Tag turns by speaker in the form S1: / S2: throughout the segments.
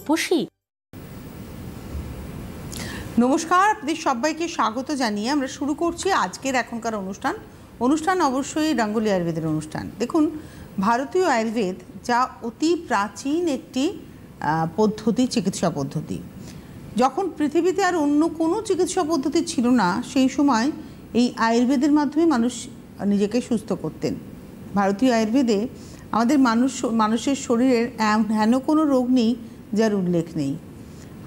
S1: রূপসী।
S2: নমস্কার, আপনাদের সবাইকে স্বাগত জানিয়ে আমরা শুরু করছি আজকের এখনকার অনুষ্ঠান অবশ্যই রাঙ্গুলি আয়ুর্বেদের অনুষ্ঠান। দেখুন, ভারতীয় আয়ুর্বেদ যা অতি প্রাচীন একটি পদ্ধতি, চিকিৎসা পদ্ধতি। যখন পৃথিবীতে আর অন্য কোনো চিকিৎসা পদ্ধতি ছিল না, সেই সময় এই আয়ুর্বেদের মাধ্যমে মানুষ নিজেকে সুস্থ করতেন। ভারতীয় আয়ুর্বেদে আমাদের মানুষের শরীরের হেন কোনো রোগ নেই যার উল্লেখ নেই।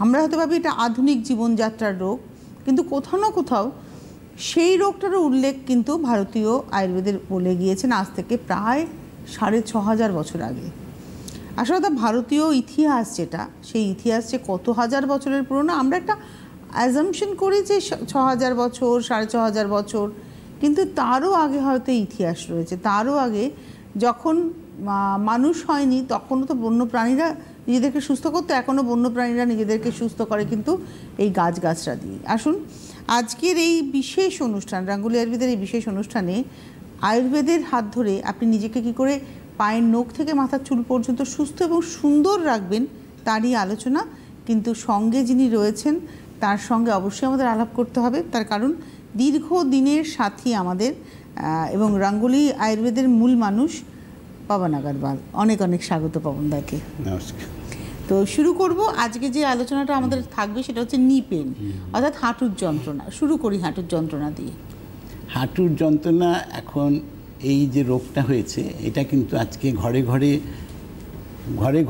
S2: আমরা হয়তো ভাবি এটা আধুনিক জীবনযাত্রার রোগ, কিন্তু কোথাও না কোথাও সেই রোগটারও উল্লেখ কিন্তু ভারতীয় আয়ুর্বেদের বলে গিয়েছেন আজ থেকে প্রায় 6500 বছর আগে। আসলে তা ভারতীয় ইতিহাস যেটা, সেই ইতিহাস যে কত হাজার বছরের পুরনো আমরা একটা অ্যাজাম্পশন করি যে 6000 বছর, 6500 বছর, কিন্তু তারও আগে হয়তো ইতিহাস রয়েছে। তারও আগে যখন মানুষ হয়নি তখনও তো বন্যপ্রাণীরা নিজেদেরকে সুস্থ করতো। এখনও বন্যপ্রাণীরা নিজেদেরকে সুস্থ করে কিন্তু এই গাছগাছরা দিয়ে। আসুন আজকের এই বিশেষ অনুষ্ঠান, রাঙ্গুলি আয়ুর্বেদের এই বিশেষ অনুষ্ঠানে আয়ুর্বেদের হাত ধরে আপনি নিজেকে কী করে পায়ের নখ থেকে মাথার চুল পর্যন্ত সুস্থ এবং সুন্দর রাখবেন তারই আলোচনা। কিন্তু সঙ্গে যিনি রয়েছেন তার সঙ্গে অবশ্যই আমাদের আলাপ করতে হবে, তার কারণ দীর্ঘদিনের সাথী আমাদের এবং রাঙ্গুলি আয়ুর্বেদের মূল মানুষ পবন আগরওয়াল। অনেক অনেক স্বাগত পবনদাকে।
S3: নমস্কার।
S2: তো শুরু করব। আজকে যে আলোচনাটা আমাদের থাকবে সেটা হচ্ছে নি পেন, অর্থাৎ হাঁটুর যন্ত্রণা। শুরু করি হাঁটুর যন্ত্রণা দিয়ে।
S3: হাঁটুর যন্ত্রণা এখন এই যে রোগটা হয়েছে, এটা কিন্তু আজকে ঘরে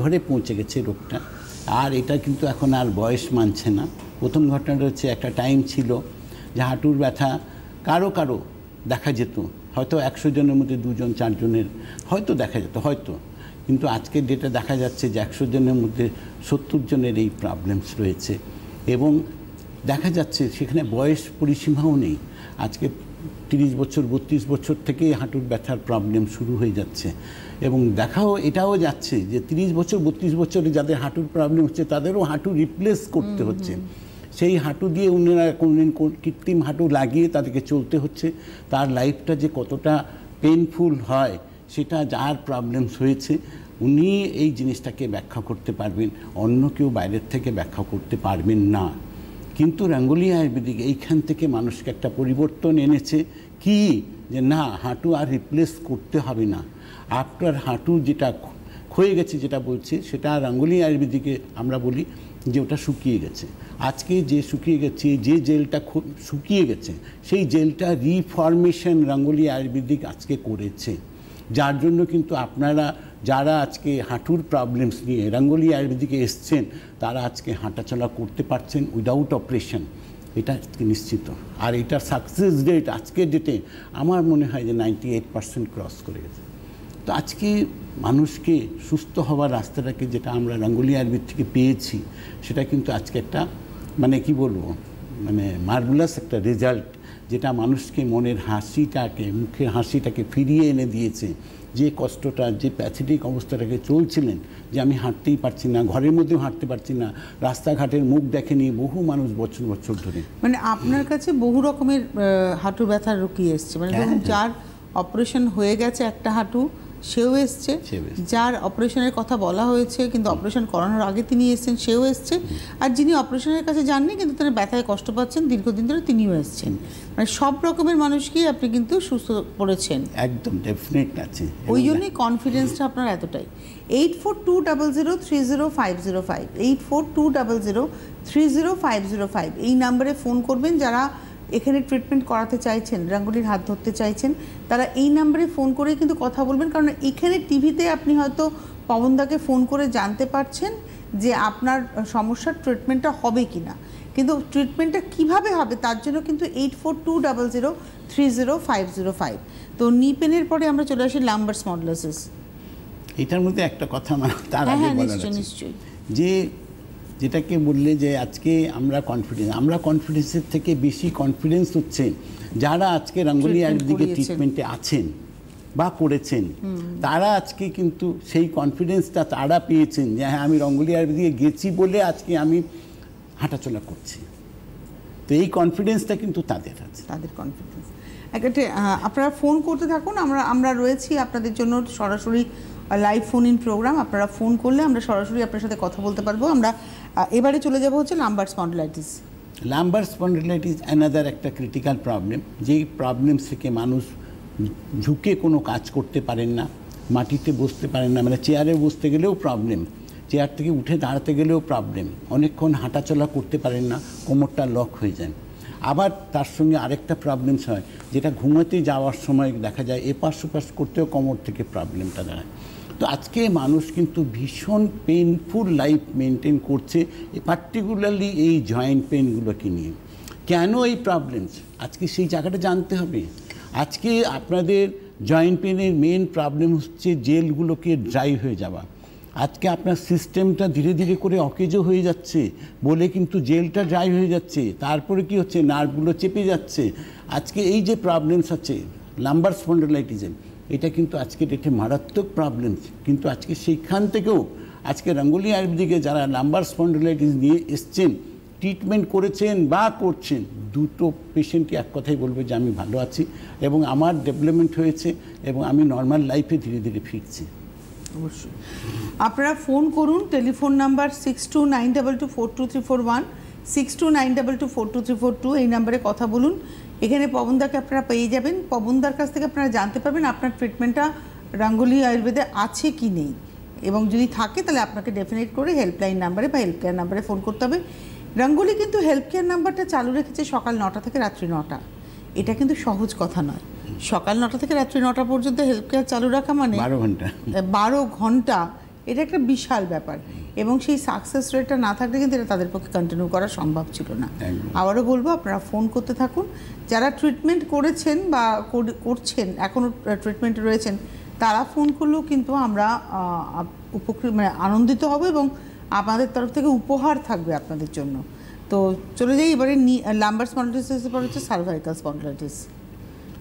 S3: ঘরে পৌঁছে গেছে রোগটা। আর এটা কিন্তু এখন আর বয়স মানছে না। প্রথম ঘটনাটা হচ্ছে, একটা টাইম ছিল যে হাঁটুর ব্যথা কারো দেখা যেত, হয়তো 100 জনের মধ্যে 2 জন 4 জনের হয়তো দেখা যেত, হয়তো। কিন্তু আজকের ডেটে দেখা যাচ্ছে যে 100 জনের মধ্যে 70 জনের এই প্রবলেমস রয়েছে। এবং দেখা যাচ্ছে সেখানে বয়স পরিসীমাও নেই। আজকে 30 বছর 32 বছর থেকেই হাঁটুর ব্যথার প্রবলেম শুরু হয়ে যাচ্ছে। এবং এটাও যাচ্ছে যে 30 বছর 32 বছরে যাদের হাঁটুর প্রবলেম হচ্ছে তাদেরও হাঁটু রিপ্লেস করতে হচ্ছে। সেই হাঁটু দিয়ে উনারা কোনদিন কৃত্রিম হাঁটু লাগিয়ে তাদেরকে চলতে হচ্ছে। তার লাইফটা যে কতটা পেইনফুল হয় সেটা যার প্রবলেমস হয়েছে উনি এই জিনিসটাকে ব্যাখ্যা করতে পারবেন, অন্য কেউ বাইরের থেকে ব্যাখ্যা করতে পারবেন না। কিন্তু রাঙ্গুলি আয়ুর্বেদিক এইখান থেকে মানুষকে একটা পরিবর্তন এনেছে কি, যে না, হাঁটু আর রিপ্লেস করতে হবে না। আপনার হাঁটু যেটা ক্ষয়ে গেছে, যেটা বলছে, সেটা রাঙ্গুলি আয়ুর্বেদিকে আমরা বলি যে ওটা শুকিয়ে গেছে। আজকে যে শুকিয়ে গেছে, যে জেলটা শুকিয়ে গেছে, সেই জেলটা রিফরমেশন রাঙ্গুলি আয়ুর্বেদিক আজকে করেছে। যার জন্য কিন্তু আপনারা যারা আজকে হাঁটুর প্রবলেমস নিয়ে রাঙ্গুলি আয়ুর্বেদিকে এসছেন, তারা আজকে হাঁটাচলা করতে পারছেন উইদাউট অপারেশন, এটা নিশ্চিত। আর এটার সাকসেস রেট আজকের ডেটে আমার মনে হয় যে 98% ক্রস করে গেছে। তো আজকে মানুষকে সুস্থ হওয়ার রাস্তাটাকে যেটা আমরা রাঙ্গুলি আয়ুর্বেদ থেকে পেয়েছি, সেটা কিন্তু আজকে একটা কি বলবো, মার্ভেলাস একটা রেজাল্ট, যেটা মানুষকে মনের হাসিটাকে, মুখের হাসিটাকে ফিরিয়ে এনে দিয়েছে। যে কষ্টটা, যে প্যাথেটিক অবস্থাটাকে চলছিলেন, যে আমি হাঁটতেই পারছি না, ঘরের মধ্যেও হাঁটতে পারছি না, রাস্তাঘাটের মুখ দেখেনি বহু মানুষ বছর বছর ধরে।
S2: আপনার কাছে বহু রকমের হাঁটু ব্যথার রোগী এসছে, যার অপারেশন হয়ে গেছে একটা হাঁটু, সেও এসছে। যার অপারেশনের কথা বলা হয়েছে কিন্তু অপারেশন করানোর আগে তিনি এসছেন, সেও এসছে। আর যিনি অপারেশনের কাছে যাননি কিন্তু তিনি ব্যথায় কষ্ট পাচ্ছেন দীর্ঘদিন ধরে, তিনিও এসছেন। সব রকমের মানুষকেই আপনি কিন্তু সুস্থ করেছেন।
S3: একদম ডেফিনেট আছে।
S2: ওই জন্যই কনফিডেন্সটা আপনার এতটাই। 8420030505 8420030505 এই নাম্বারে ফোন করবেন। যারা এখানে ট্রিটমেন্ট করাতে চাইছেন, রাঙ্গুলির হাত ধরতে চাইছেন, তারা এই নাম্বারে ফোন করে কিন্তু কথা বলবেন। কারণ এখানে টিভিতে আপনি হয়তো পবনদাকে ফোন করে জানতে পারছেন যে আপনার সমস্যার ট্রিটমেন্টটা হবে কি না, কিন্তু ট্রিটমেন্টটা কিভাবে হবে তার জন্য কিন্তু 8420030505। তো নি পেনের পরে আমরা চলে আসি লাম্বার স্পন্ডিলোসিস।
S3: এটার মধ্যে একটা কথা তার আগে বলা
S2: নিশ্চয়ই,
S3: যে যেটাকে বললে যে আজকে আমরা কনফিডেন্সের থেকে বেশি কনফিডেন্স হচ্ছে যারা আজকে রাঙ্গুলি আয়ুর্বেদিকে ট্রিটমেন্টে আছেন বা করেছেন, তারা আজকে কিন্তু সেই কনফিডেন্সটা তারা পেয়েছেন যে হ্যাঁ, আমি রাঙ্গুলি আয়ুর্বেদিকে গেছি বলে আজকে আমি হাঁটাচলা করছি। তো এই কনফিডেন্সটা কিন্তু তাদের আছে,
S2: তাদের কনফিডেন্স। একটা আপনারা ফোন করতে থাকুন, আমরা রয়েছি আপনাদের জন্য সরাসরি লাইভ ফোন ইন প্রোগ্রাম। আপনারা ফোন করলে আমরা সরাসরি আপনার সাথে কথা বলতে পারবো। আমরা এবারে চলে যাব হচ্ছে lumber spondylitis.
S3: Lumber spondylitis another একটা ক্রিটিক্যাল প্রবলেম, যেই প্রবলেমস থেকে মানুষ ঝুঁকে কোনো কাজ করতে পারেন না, মাটিতে বসতে পারেন না, মানে চেয়ারে বসতে গেলেও প্রবলেম, চেয়ার থেকে উঠে দাঁড়াতে গেলেও প্রবলেম, অনেকক্ষণ হাঁটাচলা করতে পারেন না, কোমরটা লক হয়ে যায়। আবার তার সঙ্গে আরেকটা প্রবলেমস হয়, যেটা ঘুমাতে যাওয়ার সময় দেখা যায় এপাশ ওপাশ করতেও কোমর থেকে প্রবলেমটা দাঁড়ায়। তো আজকে মানুষ কিন্তু ভীষণ পেইনফুল লাইফ মেনটেন করছে, পার্টিকুলারলি এই জয়েন্ট পেনগুলোকে নিয়ে। কেন এই প্রবলেমস, আজকে সেই জায়গাটা জানতে হবে। আজকে আপনাদের জয়েন্ট পেনের মেন প্রবলেম হচ্ছে জেলগুলোকে ড্রাই হয়ে যাওয়া। আজকে আপনার সিস্টেমটা ধীরে ধীরে করে অকেজো হয়ে যাচ্ছে বলে কিন্তু জেলটা ড্রাই হয়ে যাচ্ছে, তারপরে কি হচ্ছে, নার্ভগুলো চেপে যাচ্ছে। আজকে এই যে প্রবলেমস আছে লাম্বার স্পন্ডিলাইটিসের, এটা কিন্তু আজকে ডেটে মারাত্মক প্রবলেমস। কিন্তু আজকে সেইখান থেকেও আজকে রাঙ্গুলি আয়ুর্বেদিকে যারা লাম্বার স্পন্ডিলাইটিস নিয়ে এসছেন, ট্রিটমেন্ট করেছেন বা করছেন, দুটো পেশেন্টকে এক কথাই বলবো যে আমি ভালো আছি এবং আমার ডেভেলপমেন্ট হয়েছে এবং আমি নর্মাল লাইফে ধীরে ধীরে ফিরছি।
S2: অবশ্যই আপনারা ফোন করুন, টেলিফোন নাম্বার 6292242341, 6292242342, এই নাম্বারে কথা বলুন। এখানে পবনদাকে আপনারা পেয়ে যাবেন। পবনদার কাছ থেকে আপনারা জানতে পারবেন আপনার ট্রিটমেন্টটা রাঙ্গুলি আয়ুর্বেদে আছে কি নেই, এবং যদি থাকে তাহলে আপনাকে ডেফিনেট করে হেল্পলাইন নাম্বারে বা হেল্প কেয়ার নাম্বারে ফোন করতে হবে। রাঙ্গুলি কিন্তু হেল্প কেয়ার নাম্বারটা চালু রেখেছে সকাল 9টা থেকে রাত্রি 9টা। এটা কিন্তু সহজ কথা নয়। সকাল 9টা থেকে রাত্রি 9টা পর্যন্ত হেল্প কেয়ার চালু রাখা মানে 12 ঘন্টা, এটা একটা বিশাল ব্যাপার। এবং সেই সাকসেস রেটটা না থাকলে কিন্তু এটা তাদের পক্ষে কন্টিনিউ করা সম্ভব ছিল না। আবারও বলবো, আপনারা ফোন করতে থাকুন। যারা ট্রিটমেন্ট করেছেন বা করছেন, এখনও ট্রিটমেন্টে রয়েছেন, তারা ফোন করলেও কিন্তু আমরা উপকৃত, মানে আনন্দিত হব এবং আপনাদের তরফ থেকে উপহার থাকবে আপনাদের জন্য। তো চলে যাই এবারে লাম্বার স্পন্ডিলাইটিসের পর হচ্ছে সার্ভাইকাল স্পন্ডিলাইটিস।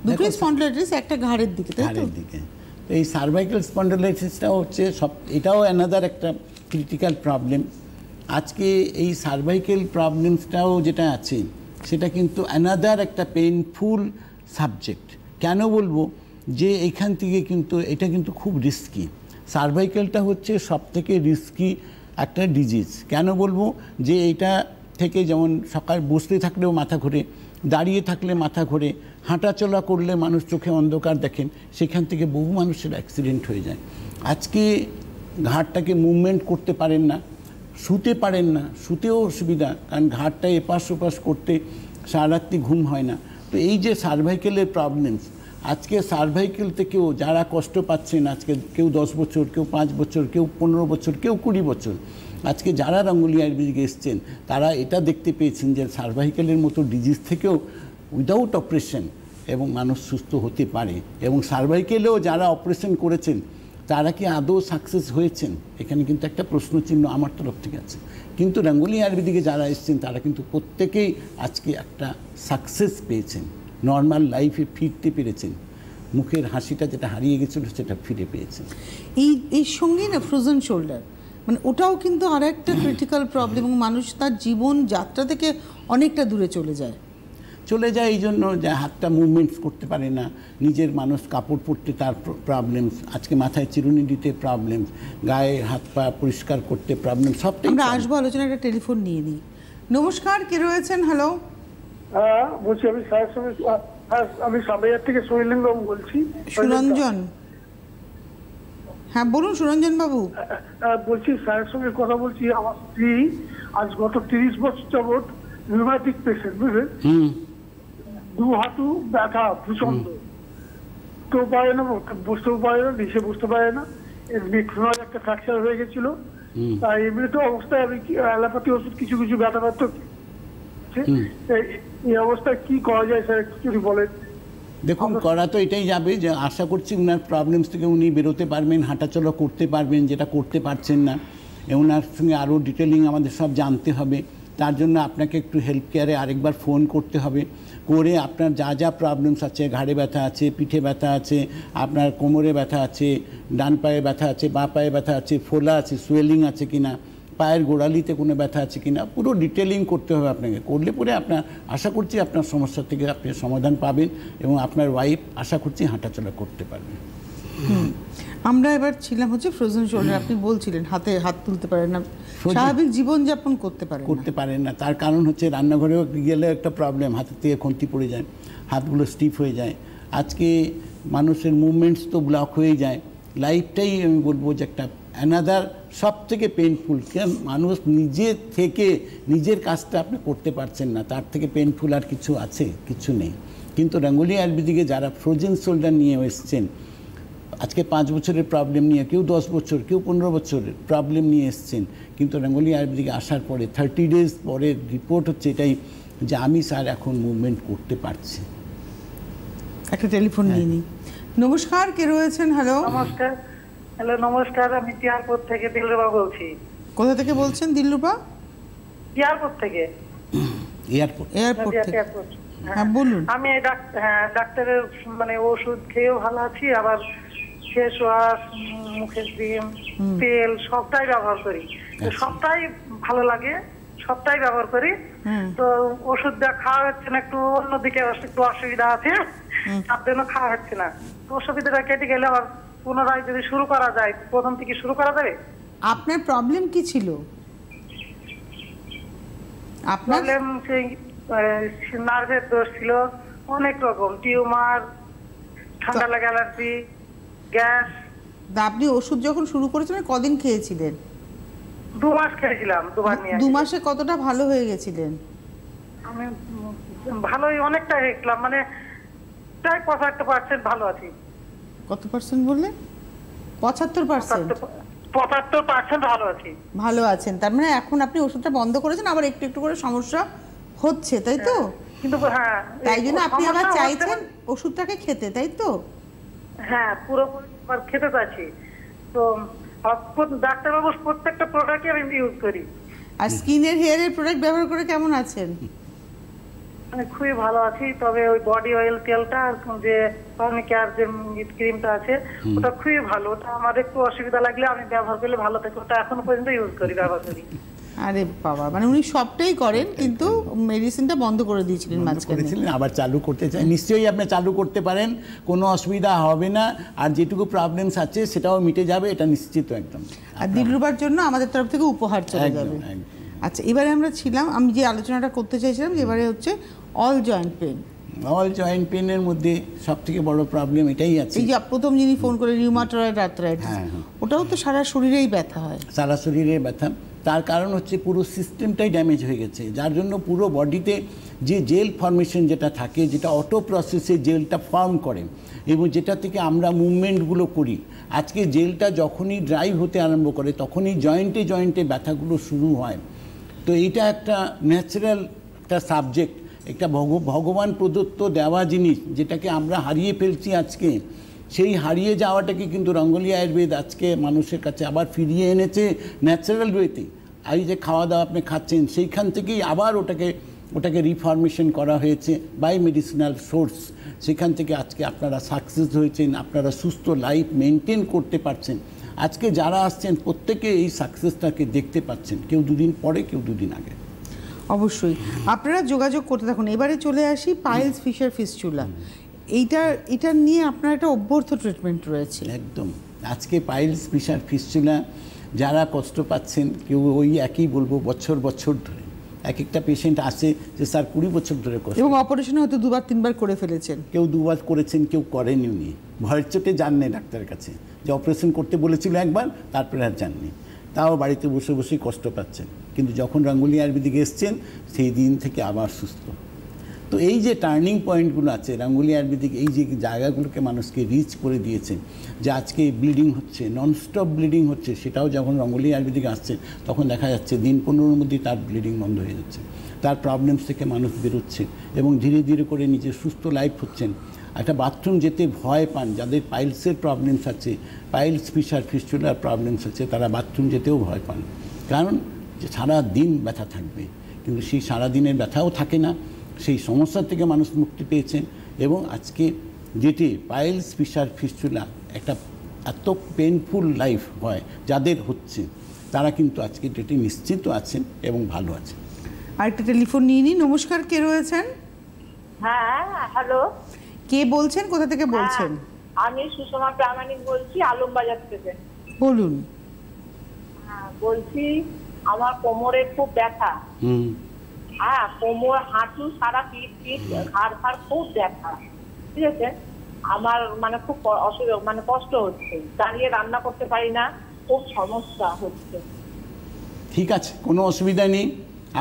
S2: দুটোই স্পন্ডিলাইটিস, একটা ঘাড়ের দিকে, তাই তো?
S3: এই সার্ভাইকাল স্পন্ডিলাইটিসটাও হচ্ছে এটাও অ্যানাদার একটা ক্রিটিক্যাল প্রবলেম। আজকে এই সার্ভাইকাল প্রবলেমসটাও যেটা আছে সেটা কিন্তু অ্যানাদার একটা পেইনফুল সাবজেক্ট। কেন বলবো যে এখান থেকে কিন্তু এটা কিন্তু খুব রিস্কি। সার্ভাইকালটা হচ্ছে সবথেকে রিস্কি একটা ডিজিজ। কেন বলবো যে এটা থেকে যেমন সকাল বসতে থাকলেও মাথা ঘোরে, দাঁড়িয়ে থাকলে মাথা ঘোরে, হাঁটাচলা করলে মানুষ চোখে অন্ধকার দেখেন, সেখান থেকে বহু মানুষের অ্যাক্সিডেন্ট হয়ে যায়। আজকে ঘাড়টাকে মুভমেন্ট করতে পারেন না, শুতে পারেন না, শুতেও অসুবিধা, কারণ ঘাড়টা এপাশ ওপাশ করতে সারারাত্রি ঘুম হয় না। তো এই যে সার্ভাইকেলের প্রবলেমস, আজকে সার্ভাইকেল থেকেও যারা কষ্ট পাচ্ছেন, আজকে কেউ 10 বছর, কেউ 5 বছর, কেউ 15 বছর, কেউ 20 বছর, আজকে যারা রাঙ্গুলি আয়ুর্বেদিকে এসছেন তারা এটা দেখতে পেয়েছেন যে সার্ভাইকেলের মতো ডিজিজ থেকেও উইদাউট অপারেশন এবং মানুষ সুস্থ হতে পারে। এবং সার্ভাইকেলেও যারা অপারেশন করেছেন তারা কি আদৌ সাকসেস হয়েছেন, এখানে কিন্তু একটা প্রশ্নচিহ্ন আমার তরফ থেকে আছে। কিন্তু রাঙ্গুলি আয়ুর্বেদিকে যারা এসছেন তারা কিন্তু প্রত্যেকেই আজকে একটা সাকসেস পেয়েছেন, নর্মাল লাইফে ফিরতে পেরেছেন, মুখের হাসিটা যেটা হারিয়ে গেছিল সেটা ফিরে পেয়েছেন।
S2: এই সঙ্গে না ফ্রোজেন শোল্ডার, মানে ওটাও কিন্তু আর একটা ক্রিটিক্যাল প্রবলেম, এবং মানুষ তার জীবন যাত্রা থেকে অনেকটা দূরে চলে যায়।
S3: এই জন্য যে হাতটা মুভমেন্টস করতে পারে না, নিজের মানুষ কাপড় পরতে তার প্রবলেমস, আজকে মাথায় চিরুনি দিতে প্রবলেমস, গায়ে হাত পা পরিষ্কার করতে প্রবলেম, সবটাই।
S2: আমরা আসবো আলোচনা, একটা টেলিফোন নিয়ে নিই। নমস্কার, কে রয়েছেন? হ্যালো,
S1: বলছি আমি সাবাইয়ার থেকে সোহেলিন বাবু বলছি।
S2: সুরঞ্জন, হ্যাঁ বলুন সুরঞ্জন বাবু।
S1: বলছি স্যারের সঙ্গে কথা বলছি। আমার স্ত্রী আজ গত 30 বছর যাবৎ রিউম্যাটিক পেশেন্ট, বুঝলেন, 2 হাঁটু ব্যথা প্রচন্ড, তো পারে না, বসতেও পারে না, নিচে বসতে পারে না, এমনি একটা ফ্র্যাকচার হয়ে গেছিল। তাই এমনি তো অবস্থায় আমি অ্যালোপ্যাথি ওষুধ কিছু কিছু ব্যথা ব্যথা, এই অবস্থায় কি করা যায় স্যার একটু যদি বলেন।
S3: দেখুন, করা তো এটাই যাবে যে আশা করছি ওনার প্রবলেমস থেকে উনি বেরোতে পারবেন, হাঁটাচলা করতে পারবেন, যেটা করতে পারছেন না। ওনার সঙ্গে আরও ডিটেলিং আমাদের সব জানতে হবে। তার জন্য আপনাকে একটু হেল্প কেয়ারে আরেকবার ফোন করতে হবে, করে আপনার যা যা প্রবলেমস আছে, ঘাড়ে ব্যথা আছে, পিঠে ব্যথা আছে, আপনার কোমরে ব্যথা আছে, ডান পায়ে ব্যথা আছে, বাঁ পায়ে ব্যথা আছে, ফোলা আছে, সোয়েলিং আছে কিনা, পায়ের গোড়ালিতে কোনো ব্যথা আছে কিনা, পুরো ডিটেলিং করতে হবে আপনাকে। করলে পরে আপনার আশা করছি আপনার সমস্যা থেকে আপনি সমাধান পাবেন এবং আপনার ওয়াইফ আশা করছি হাঁটাচলা করতে পারবেন।
S2: আমরা এবার ছিলাম হচ্ছে ফ্রোজেন শোল্ডার। আপনি বলছিলেন হাতে হাত তুলতে পারেন না, স্বাভাবিক জীবনযাপন করতে পারেন
S3: না। তার কারণ হচ্ছে রান্নাঘরেও গেলে একটা প্রবলেম, হাতের থেকে খুন্তি পড়ে যায়, হাতগুলো স্টিফ হয়ে যায়। আজকে মানুষের মুভমেন্টস তো ব্লক হয়ে যায়। লাইফটাই আমি বলবো যে একটা অ্যানাদার সব থেকে পেনফুল। কেন মানুষ নিজে থেকে নিজের কাজটা আপনি করতে পারছেন না, তার থেকে পেনফুল আর কিছু আছে? কিছু নেই। কিন্তু রঙ্গোলি আয়ুর্বেদিকে যারা ফ্রোজেন শোল্ডার নিয়ে এসছেন, আজকে 5 বছরের প্রবলেম নিয়ে, কেউ 10 বছর, কেউ 15 বছরের প্রবলেম নিয়ে এসছেন, কিন্তু রঙ্গোলি আয়ুর্বেদিকে আসার পরে 30 ডেজ পরে রিপোর্ট হচ্ছে এটাই যে আমি স্যার এখন মুভমেন্ট করতে পারছি।
S2: একটা টেলিফোন নিয়ে নিই। নমস্কার, কে রয়েছেন? হ্যালো।
S4: নমস্কার। হ্যালো, নমস্কার। আমি টিয়ারপুর থেকে দিলরুবা বলছি।
S2: কোথা থেকে বলছেন দিলরুবা?
S4: টিয়ারপুর থেকে।
S2: এয়ারপোর্ট থেকে। হ্যাঁ বলুন।
S4: আমি ডাক্তারের মানে ওষুধ খেয়েও ভালো আছি, আবার ফেস ওয়াশ, মুখের ক্রিম, তেল সবটাই ব্যবহার করি। সবটাই ভালো লাগে, সবটাই ব্যবহার করি। তো ওষুধটা খাওয়া হচ্ছে না, একটু অন্যদিকে একটু অসুবিধা আছে, তার জন্য খাওয়া হচ্ছে না। তো অসুবিধাটা কেটে গেলে আবার পুনরায় যদি শুরু করা যায়, প্রথম থেকে শুরু করা যাবে?
S2: আপনার প্রবলেম কি ছিল? আপনার
S4: প্রবলেম সেই নার্ভের দোষ ছিল, অনেক রকম, টিউমার, ঠান্ডা লাগা, অ্যালার্জি, গ্যাস।
S2: আপনি ওষুধ যখন শুরু করেছিলেন কদিন খেয়েছিলেন?
S4: 2 মাস খেয়েছিলাম, 2 বার নিয়ে।
S2: 2 মাসে কতটা ভালো হয়ে গেছিলেন?
S4: আমি ভালোই অনেকটা দেখলাম, মানে প্রায় 75% ভালো আছি।
S2: কত পার্সেন্ট বললেন? 75%।
S4: 75% ভালো আছি।
S2: ভালো আছেন, তার মানে এখন আপনি ওষুধটা বন্ধ করেছেন, আবার একটু একটু করে সমস্যা হচ্ছে, তাই তো?
S4: কিন্তু হ্যাঁ,
S2: তাই জন্য আপনি আবার চাইছেন ওষুধটাকে খেতে, তাই তো?
S4: হ্যাঁ, পুরোপুরি খেতে চাইছি। তো ডাক্তারবাবু প্রত্যেকটা প্রোডাক্টই আমি ইউজ করি।
S2: আর স্কিনের হেয়ারের প্রোডাক্ট ব্যবহার করে কেমন আছেন?
S4: আমি খুবই ভালো আছি, তবে ওই বডি অয়েল তেলটা আর যে কেয়ার যে ক্রিমটা আছে ওটা খুবই ভালো। ওটা আমার একটু অসুবিধা লাগলে আমি ব্যবহার করলে ভালো থাকে, ওটা এখনো পর্যন্ত ইউজ করি, ব্যবহার করি।
S2: আরে বাবা, মানে উনি সবটাই করেন কিন্তু মেডিসিনটা বন্ধ করে দিয়েছিলেন মাঝখানে,
S3: আবার চালু করতে চাই। নিশ্চয়ই আপনি চালু করতে পারেন, কোনো অসুবিধা হবে না। আর যেটুকু প্রবলেমস আছে সেটাও মিটে যাবে, এটা নিশ্চিত একদম।
S2: আর দিলরুবার জন্য আমাদের তরফ থেকে উপহার চলে যাবে। আচ্ছা, এবারে আমরা ছিলাম, আমি যে আলোচনাটা করতে চাইছিলাম, এবারে হচ্ছে all joint pain.
S3: All joint পেনের মধ্যে সবথেকে বড় প্রবলেম এটাই আছে।
S2: এই যে প্রথম যিনি ফোন করে রিউমাটয়েড আর্থ্রাইটিস, ওটাও তো সারা শরীরেই ব্যথা হয়।
S3: সারা শরীরে ব্যথা, তার কারণ হচ্ছে পুরো সিস্টেমটাই ড্যামেজ হয়ে গেছে, যার জন্য পুরো বডিতে যে জেল ফর্মেশন যেটা থাকে, যেটা অটো প্রসেসে জেলটা ফর্ম করে এবং যেটা থেকে আমরা মুভমেন্টগুলো করি, আজকে জেলটা যখনই ড্রাই হতে আরম্ভ করে তখনই জয়েন্টে জয়েন্টে ব্যথাগুলো শুরু হয়। তো এইটা একটা ন্যাচারাল একটা সাবজেক্ট, একটা ভগবান প্রদত্ত দেওয়া জিনিস, যেটাকে আমরা হারিয়ে ফেলছি আজকে। সেই হারিয়ে যাওয়াটাকে কিন্তু রঙ্গোলি আয়ুর্বেদ আজকে মানুষের কাছে আবার ফিরিয়ে এনেছে ন্যাচারাল ওয়েতে। আর এই যে খাওয়া দাওয়া আপনি খাচ্ছেন, সেইখান থেকেই আবার ওটাকে রিফরমেশন করা হয়েছে বাই মেডিসিনাল সোর্স। সেখান থেকে আজকে আপনারা সাকসেস হয়েছেন, আপনারা সুস্থ লাইফ মেনটেন করতে পারছেন। আজকে যারা আসছেন প্রত্যেকে এই সাকসেসটাকে দেখতে পাচ্ছেন, কেউ 2 দিন পরে, কেউ 2 দিন আগে।
S2: অবশ্যই আপনারা যোগাযোগ করতে থাকুন। এবারে চলে আসি পাইলস ফিশার ফিস্চুলা। এটা নিয়ে আপনার একটা অভ্যর্থ ট্রিটমেন্ট রয়েছে।
S3: একদম। আজকে পাইলস ফিশার ফিস্চুলা যারা কষ্ট পাচ্ছেন, কেউ ওই একই বলবো বছর বছর ধরে, এক একটা পেশেন্ট আসে যে স্যার 20 বছর ধরে কষ্ট,
S2: এবং অপারেশন হয়তো 2-3 করে ফেলেছেন,
S3: কেউ 2 বার করেছেন, কেউ করেনি। উনি ভয়ের চোটে যাননি ডাক্তারের কাছে, যে অপারেশন করতে বলেছিল একবার, তারপরে আর যাননি, তাও বাড়িতে বসে বসেই কষ্ট পাচ্ছেন। কিন্তু যখন রঙ্গোলি আয়ুর্বেদিকে এসছেন সেই দিন থেকে আবার সুস্থ। তো এই যে টার্নিং পয়েন্টগুলো আছে রঙ্গোলি আয়ুর্বেদিক, এই যে জায়গাগুলোকে মানুষকে রিচ করে দিয়েছে, যে আজকে ব্লিডিং হচ্ছে, ননস্টপ ব্লিডিং হচ্ছে, সেটাও যখন রঙ্গোলি আয়ুর্বেদিকে আসছে তখন দেখা যাচ্ছে দিন 15-র মধ্যেই তার ব্লিডিং বন্ধ হয়ে যাচ্ছে, তার প্রবলেমস থেকে মানুষ বেরোচ্ছে এবং ধীরে ধীরে করে নিজের সুস্থ লাইফ হচ্ছেন। একটা বাথরুম যেতে ভয় পান, যাদের পাইলসের প্রবলেমস আছে, পাইলস ফিশার ফিস্চুলার প্রবলেমস আছে, তারা বাথরুম যেতেও ভয় পান, কারণ যে সারা দিন ব্যথা থাকবে। কিন্তু সেই সারাদিনের ব্যথাও থাকে না, সেই সমস্যা থেকে মানুষ মুক্তি পেয়েছেন। এবং আজকে যেটি পাইলস ফিশার ফিস্চুলা একটা এত পেনফুল লাইফ হয় যাদের হচ্ছে, তারা কিন্তু আজকে যেটি নিশ্চিত আছেন এবং ভালো আছেন।
S2: আরেকটা টেলিফোন নিয়ে নিই। নমস্কার, কে রয়েছেন?
S5: হ্যাঁ, হ্যালো।
S2: কে বলছেন, কোথা থেকে বলছেন?
S5: আমি সুষমা প্রামাণিক বলছি, আলমবাজার থেকে।
S2: বলুন।
S5: বলছি আমার কোমরে খুব ব্যথা। হ্যাঁ, কোমর, হাঁটু, সারা পিঠ ঘাড় খুব ব্যথা। ঠিক আছে, আমার মানে খুব অসুবিধা, মানে কষ্ট হচ্ছে, দাঁড়িয়ে রান্না করতে পারি না, খুব সমস্যা হচ্ছে।
S3: ঠিক আছে, কোনো অসুবিধা নেই।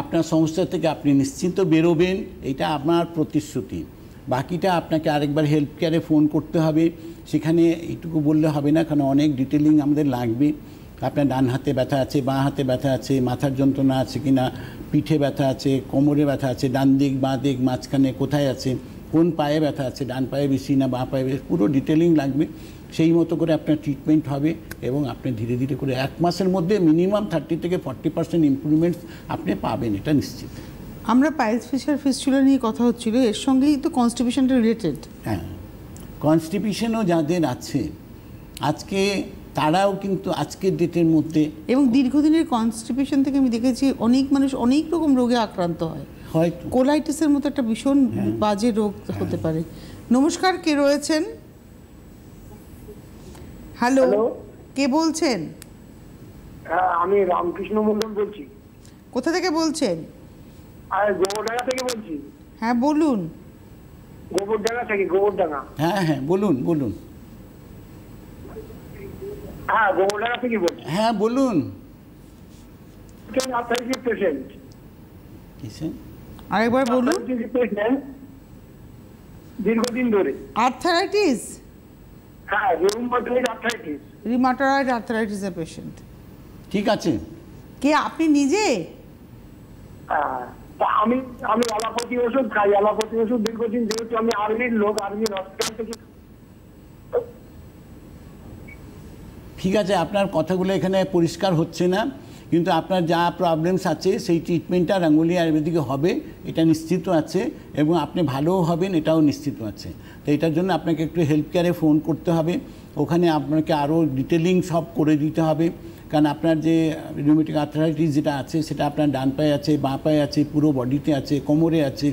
S3: আপনার সমস্যা থেকে আপনি নিশ্চিন্ত বেরোবেন, এটা আপনার প্রতিশ্রুতি। বাকিটা আপনাকে আরেকবার হেলথ কেয়ারে ফোন করতে হবে। সেখানে এইটুকু বললে হবে না, কারণ অনেক ডিটেলিং আমাদের লাগবে। আপনার ডান হাতে ব্যথা আছে, বাঁ হাতে ব্যথা আছে, মাথার যন্ত্রণা আছে কিনা, পিঠে ব্যথা আছে, কোমরে ব্যথা আছে, ডান দিক বাঁ দিক মাঝখানে কোথায় আছে, কোন পায়ে ব্যথা আছে, ডান পায়ে বেশি না বাঁ পায়ে বেশি, পুরো ডিটেলিং লাগবে। সেই মতো করে আপনার ট্রিটমেন্ট হবে এবং আপনি ধীরে ধীরে করে 1 মাসের মধ্যে মিনিমাম 30 থেকে 40% ইমপ্রুভমেন্টস আপনি পাবেন, এটা নিশ্চিত।
S2: আমরা পাইলস ফিশার ফিস্টুলা নিয়ে কথা হচ্ছিল, এর সঙ্গেই তো কনস্টিপেশনটা রিলেটেড।
S3: হ্যাঁ, কনস্টিপেশনও যাদের আছে আজকে, তারাও কিন্তু আজকের ডেটের মধ্যে,
S2: এবং দীর্ঘদিনের কনস্টিপেশন থেকে আমি দেখেছি অনেক মানুষ অনেক রকম রোগে আক্রান্ত হয়।
S3: হয়তো
S2: কোলাইটিসের মতো একটা ভীষণ বাজে রোগ হতে পারে। নমস্কার, কে রয়েছেন? হ্যালো, কে বলছেন?
S1: আমি রামকৃষ্ণ মন্ডল বলছি।
S2: কোথা থেকে বলছেন?
S1: গোবরডাঙ্গা থেকে বলছি।
S2: হ্যাঁ বলুন।
S1: গোবরডাঙ্গা থেকে, গোবরডাঙ্গা।
S3: হ্যাঁ হ্যাঁ বলুন বলুন।
S1: হ্যাঁ, গোবরডাঙ্গা থেকে বলছি।
S3: হ্যাঁ বলুন।
S1: পেশেন্ট,
S2: আরেকবার বলুন।
S1: দীর্ঘদিন ধরে
S2: আর্থারাইটিস?
S1: হ্যাঁ, রিউমাটয়েড আর্থারাইটিস।
S2: রিউমাটয়েড আর্থারাইটিসের পেশেন্ট।
S3: ঠিক আছে।
S2: কে আপনি নিজে?
S1: আমি অ্যালোপ্যাথি ওষুধ খাই, অ্যালোপ্যাথি ওষুধ দীর্ঘদিন, যেহেতু আমি আর্মির লোক, আর্মির হসপিটাল থেকে।
S3: ঠিক আছে, আপনার কথাগুলো এখানে পরিষ্কার হচ্ছে না, কিন্তু আপনার যা প্রবলেমস আছে সেই ট্রিটমেন্টটা রাঙ্গুলি আয়ুর্বেদিকে হবে, এটা নিশ্চিত আছে, এবং আপনি ভালোও হবেন, এটাও নিশ্চিত আছে। তো এটার জন্য আপনাকে একটু হেলথ কেয়ারে ফোন করতে হবে, ওখানে আপনাকে আরও ডিটেলিং সব করে দিতে হবে। কারণ আপনার যে রিউমেটিক আর্থারাইটিস যেটা আছে সেটা আপনার ডান পায়ে আছে, বাঁ পায়ে আছে, পুরো বডিতে আছে, কোমরে আছে,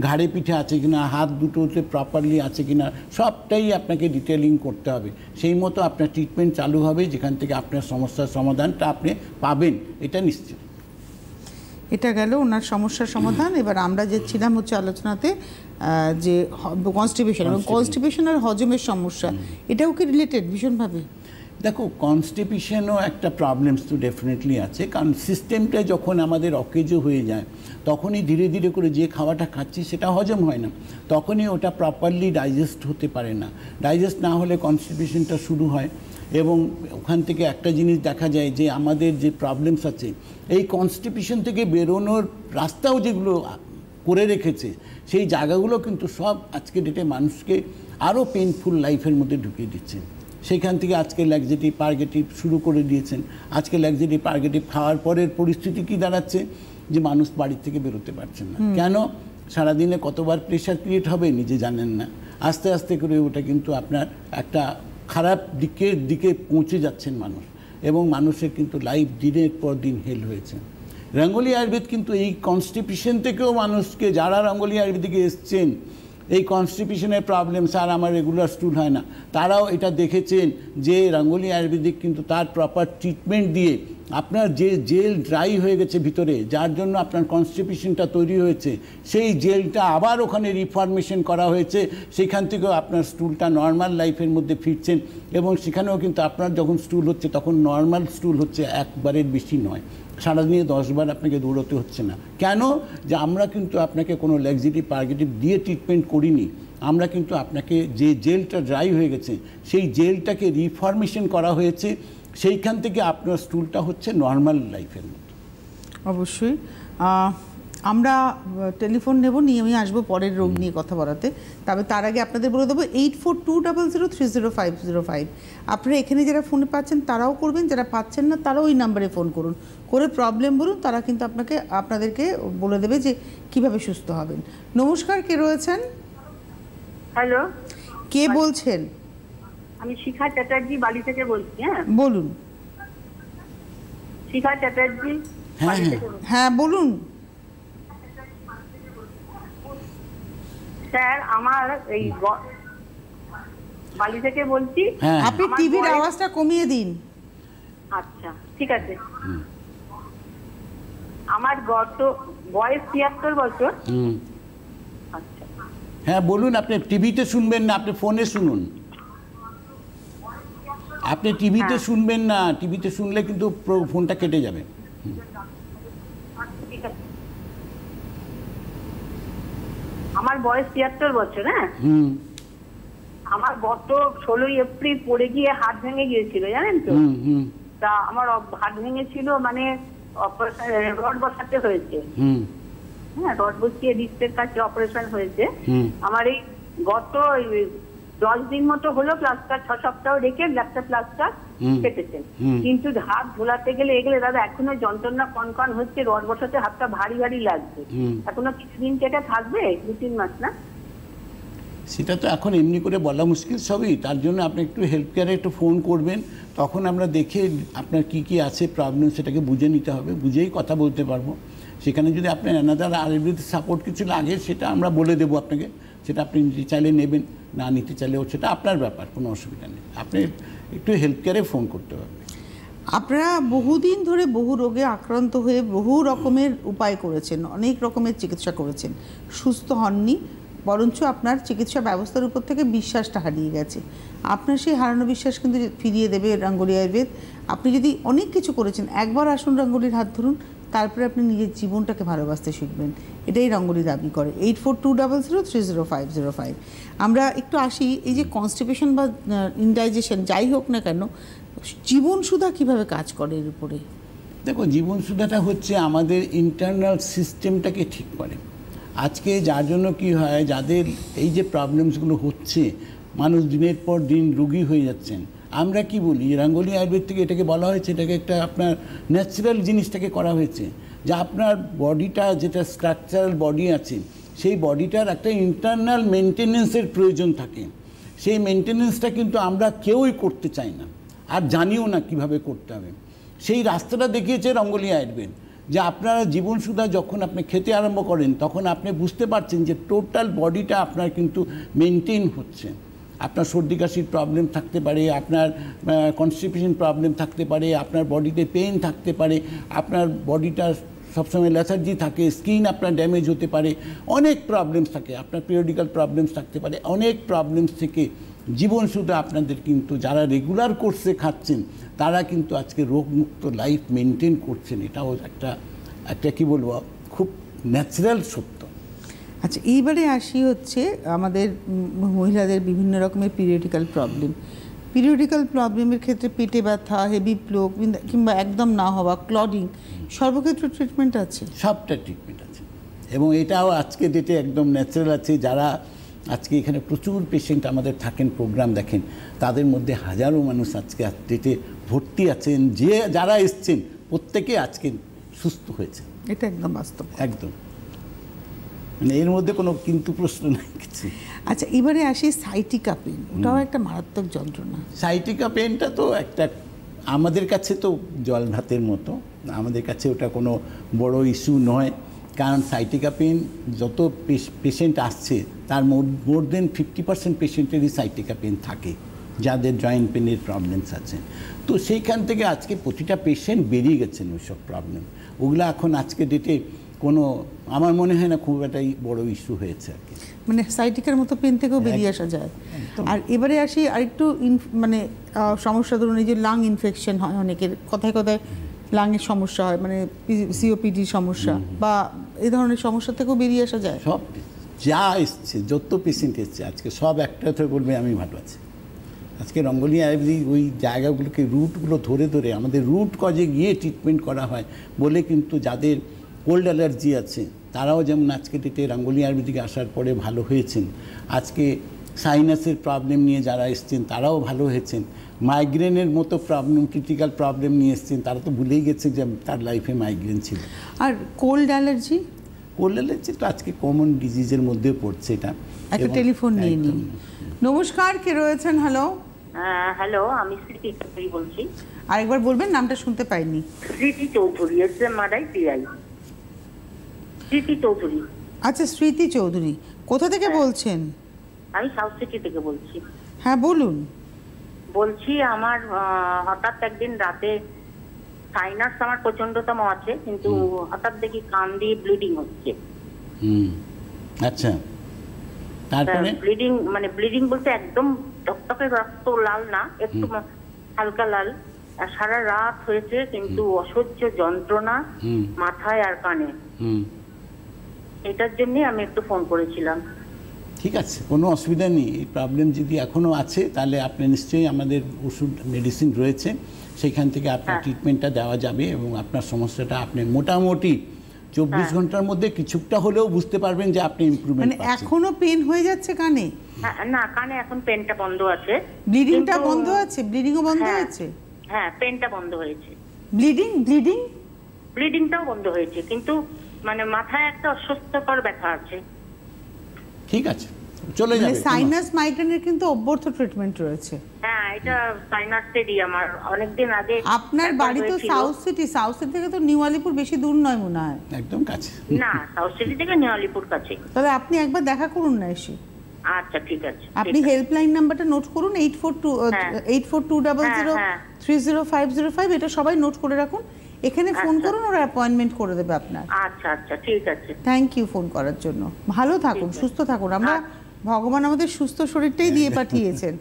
S3: ঘাড়ে পিঠে আছে কিনা, হাত দুটোতে প্রপারলি আছে কিনা, সবটাই আপনাকে ডিটেলিং করতে হবে। সেই মতো আপনার ট্রিটমেন্ট চালু হবে, যেখান থেকে আপনার সমস্যার সমাধানটা আপনি পাবেন, এটা নিশ্চিত।
S2: এটা গেল ওনার সমস্যার সমাধান। এবার আমরা যে ছিলাম হচ্ছে আলোচনাতে যে কনস্টিপেশন, এবং কনস্টিপেশন আর হজমের সমস্যা, এটাও কি রিলেটেড ভীষণভাবে?
S3: দেখো, কনস্টিপেশনও একটা প্রবলেমস তো ডেফিনেটলি আছে, কারণ সিস্টেমটা যখন আমাদের অকেজো হয়ে যায় তখনই ধীরে ধীরে করে যে খাওয়াটা খাচ্ছি সেটা হজম হয় না, তখনই ওটা প্রপারলি ডাইজেস্ট হতে পারে না। ডাইজেস্ট না হলে কনস্টিপেশনটা শুরু হয়, এবং ওখান থেকে একটা জিনিস দেখা যায় যে আমাদের যে প্রবলেমস আছে এই কনস্টিপেশন থেকে বেরোনোর রাস্তাও যেগুলো করে রেখেছে সেই জায়গাগুলো কিন্তু সব আজকে ডেটে মানুষকে আরও পেইনফুল লাইফের মধ্যে ঢুকিয়ে দিচ্ছে। সেখান থেকে আজকে ল্যাক্সেটিভ পার্গেটিভ শুরু করে দিয়েছেন। আজকে ল্যাক্সেটিভ পার্গেটিভ খাওয়ার পরের পরিস্থিতি কি দাঁড়াচ্ছে, যে মানুষ বাড়ির থেকে বেরোতে পারছেন না। কেন? সারাদিনে কতবার প্রেশার ক্রিয়েট হবে নিজে জানেন না। আস্তে আস্তে করে ওটা কিন্তু আপনার একটা খারাপ দিকে পৌঁছে যাচ্ছেন মানুষ, এবং মানুষের কিন্তু লাইফ দিনের পর দিন হেল হয়েছে। রাঙ্গুলি আয়ুর্বেদ কিন্তু এই কনস্টিপেশন থেকেও মানুষকে, যারা রাঙ্গুলি আয়ুর্বেদিকে এসছেন এই কনস্টিপেশনের প্রবলেম, স্যার আমার রেগুলার স্টুল হয় না, তারাও এটা দেখেছেন যে রাঙ্গুলি আয়ুর্বেদিক কিন্তু তার প্রপার ট্রিটমেন্ট দিয়ে আপনার যে জেল ড্রাই হয়ে গেছে ভিতরে, যার জন্য আপনার কনস্টিপেশনটা তৈরি হয়েছে, সেই জেলটা আবার ওখানে রিফরমেশন করা হয়েছে, সেখান থেকেও আপনার স্টুলটা নর্মাল লাইফের মধ্যে ফিরছেন। এবং সেখানেও কিন্তু আপনার যখন স্টুল হচ্ছে তখন নর্মাল স্টুল হচ্ছে, একবারের বেশি নয়, সারাদিনে 10 বার আপনাকে দৌড়াতে হচ্ছে না। কেন? যে আমরা কিন্তু আপনাকে কোনো ল্যাক্সেটিভ পার্গেটিভ দিয়ে ট্রিটমেন্ট করিনি, আমরা কিন্তু আপনাকে যে জেলটা ড্রাই হয়ে গেছে সেই জেলটাকে রিফরমেশন করা হয়েছে, সেইখান থেকে আপনার স্টুলটা হচ্ছে নর্মাল লাইফের মতো।
S2: অবশ্যই আমরা টেলিফোন নেব, নিয়ে আমি আসবো পরের রোগ নিয়ে কথা বলাতে। তবে তার আগে আপনাদের বলে দেবো 8420030505। আপনারা এখানে যারা ফোনে পাচ্ছেন তারাও করবেন, যারা পাচ্ছেন না তারাও ওই নাম্বারে ফোন করুন, করে প্রবলেম বলুন, তারা কিন্তু আপনাদেরকে বলে দেবে যে কিভাবে সুস্থ হবেন। নমস্কার, কে রয়েছেন?
S5: হ্যালো,
S2: কে বলছেন?
S5: আমি শিখা চ্যাটার্জি বালি থেকে বলছি। হ্যাঁ
S2: বলুন।
S5: শিখা চ্যাটার্জি।
S2: হ্যাঁ বলুন।
S5: স্যার আমার এই বালি থেকে বলছি।
S3: হ্যাঁ
S2: আপনি টিভির আওয়াজটা কমিয়ে দিন।
S5: আচ্ছা ঠিক আছে। আমার বয়স 73 বছর। আচ্ছা
S3: হ্যাঁ বলুন। আপনি টিভিতে শুনবেন না, আপনি ফোনে শুনুন। আপনি টিভিতে শুনবেন না, টিভিতে শুনলে কিন্তু ফোনটা কেটে যাবে।
S5: ঠিক আছে। আমার বয়স 73 বছর। হ্যাঁ আমার গত 16 এপ্রিল পড়ে গিয়ে হাত ভেঙে গিয়েছিল, জানেন তো। তা আমার হাত ভেঙেছিল, মানে রড বসাতে হয়েছে। হ্যাঁ রড বসিয়ে ডিস্কের কাছে অপারেশন হয়েছে। আমার এই গত 10 দিন মতো হলো প্লাস্টার, 6 সপ্তাহ রেখে ব্ল্যাকটা প্লাস্টার কেটেছেন। কিন্তু হাত ধোলাতে গেলে এগুলো দাদা এখনো যন্ত্রণা কনকন হচ্ছে, রড বসাতে হাতটা ভারী ভারী লাগছে। এখনো কিছুদিন কেটে থাকবে, 2-3 মাস না?
S3: সেটা তো এখন এমনি করে বলা মুশকিল সবই। তার জন্য আপনি একটু হেলথ কেয়ারে একটু ফোন করবেন, তখন আমরা দেখে আপনার কি কি আছে প্রবলেম সেটাকে বুঝে নিতে হবে, বুঝেই কথা বলতে পারবো। সেখানে যদি আপনার অ্যানাদার আয়ুর্বেদিক সাপোর্ট কিছু লাগে সেটা আমরা বলে দেবো আপনাকে, সেটা আপনি নিতে চাইলে নেবেন, না নিতে চাইলেও সেটা আপনার ব্যাপার, কোনো অসুবিধা নেই। আপনি একটু হেলথ কেয়ারে ফোন করতে হবে।
S2: আপনারা বহুদিন ধরে বহু রোগে আক্রান্ত হয়ে বহু রকমের উপায় করেছেন, অনেক রকমের চিকিৎসা করেছেন, সুস্থ হননি, বরঞ্চ আপনার চিকিৎসা ব্যবস্থার উপর থেকে বিশ্বাসটা হারিয়ে গেছে। আপনার সেই হারানো বিশ্বাস কিন্তু ফিরিয়ে দেবে রাঙ্গুলি আয়ুর্বেদ। আপনি যদি অনেক কিছু করেছেন, একবার আসুন রাঙ্গুলির হাত ধরুন, তারপরে আপনি নিজের জীবনটাকে ভালোবাসতে শিখবেন। এটাই রাঙ্গুলি দাবি করে। 8420030505। আমরা একটু আসি, এই যে কনস্টিপেশন বা ইনডাইজেশন যাই হোক না কেন, জীবনসুধা কিভাবে কাজ করে এর উপরে?
S3: দেখো, জীবনসুধাটা হচ্ছে আমাদের ইন্টারনাল সিস্টেমটাকে ঠিক করে। আজকে যার জন্য কি হয়, যাদের এই যে প্রবলেমসগুলো হচ্ছে, মানুষ দিনের পর দিন রোগী হয়ে যাচ্ছেন। আমরা কি বলি, রাঙ্গুলি আয়ুর্বেদ থেকে এটাকে বলা হয়েছে, এটাকে একটা আপনার ন্যাচারাল জিনিসটাকে করা হয়েছে, যে আপনার বডিটা যেটা স্ট্রাকচারাল বডি আছে, সেই বডিটার একটা ইন্টারনাল মেনটেনেন্সের প্রয়োজন থাকে। সেই মেনটেনেন্সটা কিন্তু আমরা কেউই করতে চাই না, আর জানিও না কিভাবে করতে হবে। সেই রাস্তাটা দেখিয়েছে রাঙ্গুলি আয়ুর্বেদ, যে আপনারা জীবনসুধা যখন আপনি খেতে আরম্ভ করেন, তখন আপনি বুঝতে পারছেন যে টোটাল বডিটা আপনার কিন্তু মেনটেন হচ্ছে। আপনার সর্দি কাশির প্রবলেম থাকতে পারে, আপনার কনস্টিপেশন প্রবলেম থাকতে পারে, আপনার বডিতে পেইন থাকতে পারে, আপনার বডিটা সবসময় লেথার্জি থাকে, স্কিন আপনার ড্যামেজ হতে পারে, অনেক প্রবলেমস থাকে, আপনার পিরিয়ডিক্যাল প্রবলেমস থাকতে পারে। অনেক প্রবলেমস থেকে জীবনসুধা আপনাদের কিন্তু যারা রেগুলার কোর্সে খাচ্ছেন, তারা কিন্তু আজকে রোগমুক্ত লাইফ মেনটেন করছেন। এটাও একটা কি বলবো, খুব ন্যাচারাল সত্য।
S2: আচ্ছা, এইবারে আসি হচ্ছে আমাদের মহিলাদের বিভিন্ন রকমের পিরিয়ডিক্যাল প্রবলেমের ক্ষেত্রে পেটে ব্যথা, হেভি ফ্লো কিংবা একদম না হওয়া, ক্লডিং, সর্বক্ষেত্রে ট্রিটমেন্ট আছে? সবটা
S3: ট্রিটমেন্ট আছে, এবং এটাও আজকে ডেটে একদম ন্যাচারাল আছে। যারা আজকে এখানে প্রচুর পেশেন্ট আমাদের থাকেন, প্রোগ্রাম দেখেন, তাদের মধ্যে হাজারো মানুষ আজকে ডেটে ভর্তি আছেন, যারা এসছেন প্রত্যেকে আজকে সুস্থ হয়েছে।
S2: এটা একদম বাস্তব,
S3: একদম, মানে এর মধ্যে কোনো কিন্তু প্রশ্ন নাই কিছু।
S2: আচ্ছা, এবারে আসি সাইটিকা পেন। ওটাও একটা মারাত্মক যন্ত্রণা।
S3: সাইটিকা পেনটা তো একটা আমাদের কাছে তো জল ভাতের মতো, আমাদের কাছে ওটা কোনো বড় ইস্যু নয়। কারণ সাইটিকা পেন যত পেশেন্ট আসছে, তার মোর দেন 50% পেশেন্টেরই সাইটিকা পেন থাকে, যাদের জয়েন্ট পেনের প্রবলেমস আছে। তো সেইখান থেকে আজকে প্রতিটা পেশেন্ট বেরিয়ে গেছেন ওইসব প্রবলেম। ওগুলো এখন আজকে ডেটে কোনো, আমার মনে হয় না খুব একটা বড় ইস্যু হয়েছে আর কি।
S2: মানে সাইটিকার মতো পেন থেকেও বেরিয়ে আসা যায়। আর এবারে আসি আরেকটু মানে সমস্যা, ধরুন এই যে লাং ইনফেকশন হয় অনেকের, কথায় কথায় লাংয়ের সমস্যা হয়, মানে সিওপিডি সমস্যা বা এই ধরনের সমস্যা থেকেও বেরিয়ে আসা যায়।
S3: সব যা এসছে, যত পেশেন্ট এসছে আজকে, সব একটা কথা বলবে আমি ভালো আছি। আজকে রাঙ্গুলি আয়ুর্বেদিক ওই জায়গাগুলোকে, রুটগুলো ধরে ধরে আমাদের রুট কজে গিয়ে ট্রিটমেন্ট করা হয় বলে, কিন্তু যাদের কোল্ড অ্যালার্জি আছে তারাও যেমন আজকে ডেটে রাঙ্গুলি আয়ুর্বেদিকে আসার পরে ভালো হয়েছেন। আজকে সাইনাসের প্রবলেম নিয়ে যারা এসছেন তারাও ভালো হয়েছেন। মাইগ্রেনের মতো প্রবলেম, ক্রিটিক্যাল প্রবলেম নিয়ে এসছেন, তারা তো ভুলেই গেছে যে তার লাইফে মাইগ্রেন ছিল।
S2: আর কোল্ড অ্যালার্জি
S3: তো আজকে কমন ডিজিজের মধ্যে পড়ছে। এটা
S2: একটা টেলিফোন নিয়ে নিন। নমস্কার, কে রয়েছেন? হ্যালো।
S5: হ্যালো, আমি স্মৃতি চৌধুরী বলছি।
S2: আরেকবার বলবেন, নামটা শুনতে পাইনি।
S5: স্মৃতি চৌধুরী, স্মৃতি চৌধুরী।
S2: আচ্ছা, স্মৃতি চৌধুরী, কোথা থেকে বলছেন?
S5: আমি সাউথ সিটি থেকে বলছি।
S2: হ্যাঁ বলুন।
S5: বলছি আমার হঠাৎ একদিন রাতে সাইনাস আমার প্রচন্ডতম আছে, কিন্তু হঠাৎ দেখি কান দিয়ে ব্লিডিং হচ্ছে।
S3: আচ্ছা, তারপরে
S5: ব্লিডিং বলতে একদম টকটকে রক্ত লাল না, একটু হালকা লাল। সারা রাত হয়েছে, কিন্তু অসহ্য যন্ত্রণা মাথায় আর কানে। এটার জন্য আমি একটু ফোন করেছিলাম।
S3: ঠিক আছে, কোনো অসুবিধা নেই। এই প্রবলেম যদি এখনও আছে তাহলে আপনি নিশ্চয়ই আমাদের ওষুধ মেডিসিন রয়েছে, সেখান থেকে আপনার ট্রিটমেন্টটা দেওয়া যাবে এবং আপনার সমস্যাটা আপনি মোটামুটি 24 ঘন্টার মধ্যে কিছুটা হলেও বুঝতে পারবেন যে আপনি ইমপ্রুভমেন্ট
S2: মানে এখনো পেন হয়ে যাচ্ছে কানে?
S5: না, কানে এখন পেনটা বন্ধ আছে।
S2: ব্লিডিংটা বন্ধ আছে? ব্লিডিংও বন্ধ হয়েছে?
S5: হ্যাঁ, পেনটা বন্ধ হয়েছে। ব্লিডিংটাও বন্ধ হয়েছে, কিন্তু মানে মাথায় একটা অস্বস্তিকর ব্যথা আছে।
S3: ঠিক আছে, চলে যাবে।
S2: সাইনাস মাইগ্রেনের কিন্তু অব্যর্থ ট্রিটমেন্ট রয়েছে।
S5: হ্যাঁ, এটা সাইনাসেরই। আমার অনেকদিন আগে।
S2: আপনার বাড়ি তো সাউথ সিটি থেকে তো নিউ আলিপুর বেশি দূর নয় মনে হয়?
S3: একদম কাছে।
S5: না, সাউথ সিটি থেকে নিউ আলিপুর কাছে।
S2: তবে আপনি একবার দেখা করুন না এসে।
S5: আচ্ছা, ঠিক আছে।
S2: আপনি হেল্পলাইন নাম্বারটা নোট করুন, 8420030505। এটা সবাই নোট করে রাখুন, এখানে ফোন করুন, ওরা অ্যাপয়েন্টমেন্ট করে দেবে আপনার।
S5: আচ্ছা, ঠিক আছে।
S2: থ্যাংক ইউ ফোন করার জন্য। ভালো থাকুন, সুস্থ থাকুন। আমরা ভগবান আমাদের সুস্থ শরীরটাই দিয়ে পাঠিয়েছেন,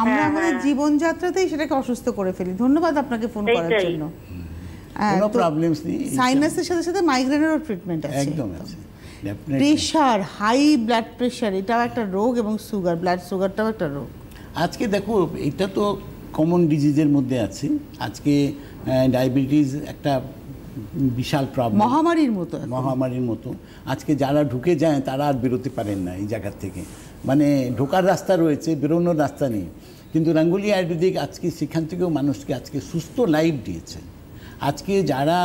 S2: আমরা আমাদের জীবনযাত্রাতেই সেটাকে অসুস্থ করে ফেলি। ধন্যবাদ আপনাকে ফোন করার জন্য।
S3: কোনো প্রবলেমস নেই।
S2: সাইনাসের সাথে সাথে মাইগ্রেনেরও ট্রিটমেন্ট আছে।
S3: একদম আছে।
S2: প্রেশার, হাই ব্লাড প্রেশার, এটাও একটা রোগ, এবং সুগার, ব্লাড সুগারটাও একটা রোগ।
S3: আজকে দেখো, এটা তো কমন ডিজিজের মধ্যে আছে। আজকে ডায়াবেটিস একটা বিশাল প্রবলেম, মহামারীর মতো। আজকে যারা ঢুকে যায় তারা আর বেরোতে পারেন না এই জায়গার থেকে। মানে ঢোকার রাস্তা রয়েছে, বেরোনোর রাস্তা নেই। কিন্তু রাঙ্গুলি আয়ুর্বেদিক আজকে সেখান থেকেও মানুষকে আজকে সুস্থ লাইফ দিয়েছে। আজকে যারা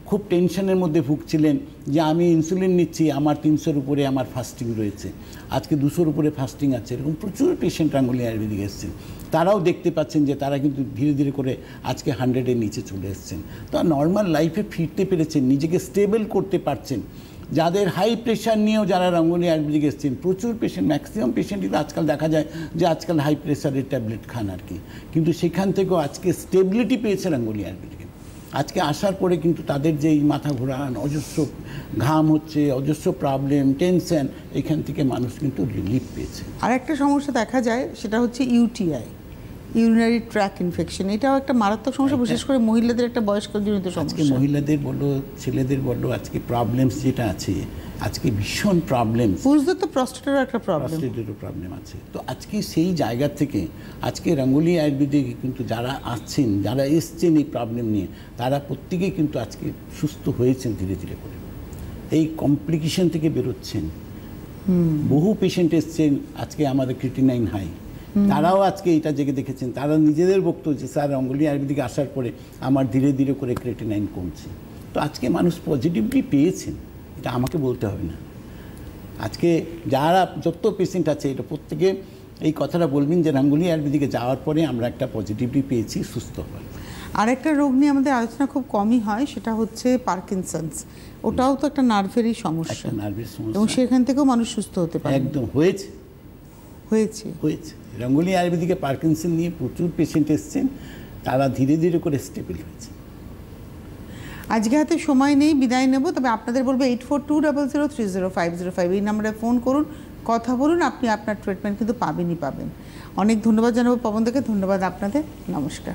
S3: খুব টেনশনের মধ্যে ভুগছিলেন যে আমি ইনসুলিন নিচ্ছি, আমার 300-র উপরে আমার ফাস্টিং রয়েছে, আজকে 200-র উপরে ফাস্টিং আছে, এরকম প্রচুর পেশেন্ট রাঙ্গুলি আয়ুর্বেদিক এসেছেন। তারাও দেখতে পাচ্ছেন যে তারা কিন্তু ধীরে ধীরে করে আজকে 100-এর নিচে চলে এসেছেন। তো নর্মাল লাইফে ফিরতে পেরেছেন, নিজেকে স্টেবল করতে পারছেন। যাদের হাই প্রেশার নিয়েও যারা রাঙ্গুলি আয়ুর্বেদিক এসেছেন, প্রচুর পেশেন্ট, ম্যাক্সিমাম পেশেন্টই তো আজকাল দেখা যায় যে আজকাল হাই প্রেশারের ট্যাবলেট খান আর কি, কিন্তু সেখান থেকেও আজকে স্টেবিলিটি পেয়েছে রাঙ্গুলি আয়ুর্বেদিকে। আজকে আসার পরে কিন্তু তাদের যে এই মাথা ঘোরান, অজস্র ঘাম হচ্ছে, অজস্র প্রবলেম, টেনশন, এখান থেকে মানুষ কিন্তু রিলিফ পেয়েছে।
S2: আর একটা সমস্যা দেখা যায়, সেটা হচ্ছে ইউটিআই, ইউরিনারি ট্র্যাক ইনফেকশন। এটাও একটা মারাত্মক সমস্যা, বিশেষ করে মহিলাদের একটা বয়স্কজনিত সমস্যা।
S3: আজকে মহিলাদের বলো, ছেলেদের বলো, আজকে প্রবলেমস যেটা আছে, আজকে ভীষণ প্রবলেম।
S2: পুরুষদের তো প্রস্টেটেরও একটা
S3: প্রবলেম আছে। তো আজকে সেই জায়গা থেকে আজকে রাঙ্গুলি আয়ুর্বেদিক কিন্তু যারা আসছেন, যারা এসছেন এই প্রবলেম নিয়ে, তারা প্রত্যেকেই কিন্তু আজকে সুস্থ হয়েছেন ধীরে ধীরে করে, এই কমপ্লিকেশন থেকে বেরোচ্ছেন। বহু পেশেন্ট এসছেন আজকে আমাদের ক্রিটিনাইন হাই, তারাও আজকে এটা জেগে দেখেছেন, তারা নিজেদের বক্তব্য যে স্যার রাঙ্গুলি আয়ুর্বেদিক আসার পরে আমার ধীরে ধীরে করে ক্রিটিনাইন কমছে। তো আজকে মানুষ পজিটিভলি পেয়েছেন, এটা আমাকে বলতে হবে না। আজকে যারা যত পেশেন্ট আছে, এটা প্রত্যেকে এই কথাটা বলবেন যে রাঙ্গুলি আয়ুর্বেদিকে যাওয়ার পরে আমরা একটা পজিটিভলি পেয়েছি, সুস্থ হয়।
S2: আরেকটা রোগ নিয়ে আমাদের আলোচনা খুব কমই হয়, সেটা হচ্ছে পার্কিনসন্স। ওটাও তো একটা নার্ভেরই সমস্যা, এবং সেখান থেকেও মানুষ সুস্থ হতে পারে।
S3: একদম হয়েছে। রাঙ্গুলি আয়ুর্বেদিকে পার্কিনসন নিয়ে প্রচুর পেশেন্ট এসছেন, তারা ধীরে ধীরে করে স্টেবল হয়েছে।
S2: আজকে হাতে সময় নেই, বিদায় নেব। তবে আপনাদের বলবো 8420030505 এই নাম্বারে ফোন করুন, কথা বলুন, আপনি আপনার ট্রিটমেন্ট কিন্তু পাবেন। অনেক ধন্যবাদ জানাবো পবনদাকে, ধন্যবাদ আপনাদের, নমস্কার।